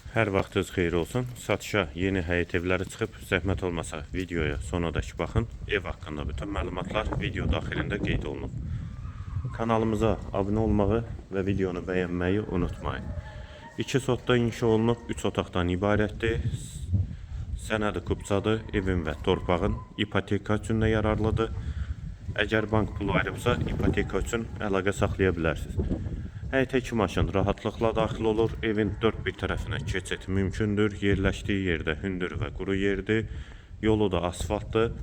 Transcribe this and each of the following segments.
Hər vaxtınız xeyir olsun. Satışa yeni həyət evləri çıxıb, zəhmət olmasa videoya sonadakı baxın. Ev haqqında bütün məlumatlar video daxilində qeyd olunub. Kanalımıza abunə olmağı və videonu bəyənməyi unutmayın. 2 sotda inşa olunub, 3 otaqdan ibarətdir. Sənədi kupçadır, evin və torpağın ipoteka üçün də yararlıdır. Əgər bank pulu ayırıbsa, ipoteka üçün əlaqə saxlaya bilərsiniz. Həyətə 2 maşın rahatlıqla daxil olur. Evin 4 bir tərəfinə keçid mümkündür. Yerləşdiyi yerdə hündür və quru yerdir. Yolu da asfaltdır.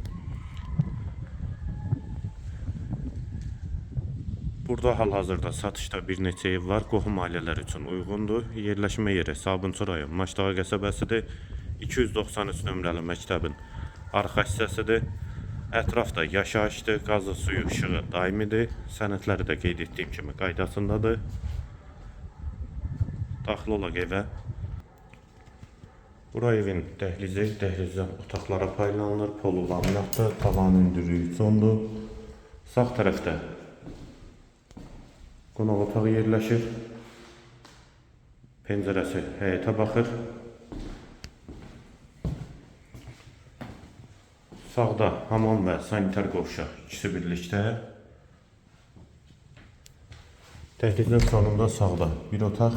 Burada hal-hazırda satışda bir neçə ev var. Qohum ailələr üçün uyğundur. Yerləşmə yeri Sabunçu rayon Maçdağı qəsəbəsidir. 293 nömrəli məktəbin arxa hissəsidir. Ətrafda yaşayışdır, qazı, suyu, işığı daimidir. Sənədləri də qeyd etdiyim kimi qaydasındadır. Daxil olaq evə. Bura evin dəhlizi, dəhlizdən otaqlara paylanılır. Polu laminatdır, tavan hündürlüyü sondur. Sağ tərəfdə qonaq otağı yerləşir. Pəncərəsi həyətə baxır. Sağda hamam və sanitar qovşaq ikisi birlikdə. Dəhlizin sonunda sağda bir otaq.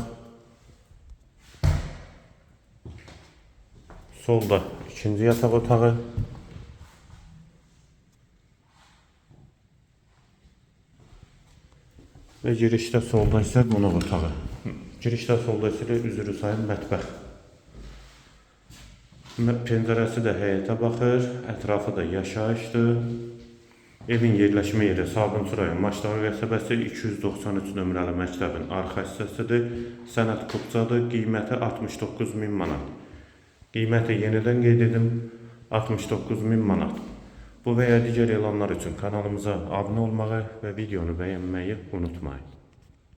Solda ikinci yataq otağı. Və girişdə solda isə qonaq otağı. Girişdə solda isə üzrü sayın mətbəx. Pəncərəsi də həyətə baxır, ətrafı da yaşayışdır. Evin yerləşmə yeri Sabunçu rayon Maçdağı qəsəbəsi 293 nömrəli məktəbin arxa hissəsidir. Sənəd kupçadır, qiyməti 69.000 manat. Qiyməti yenidən qeyd edim, 69.000 manat. Bu və ya digər elanlar üçün kanalımıza abunə olmağı və videonu bəyənməyi unutmayın.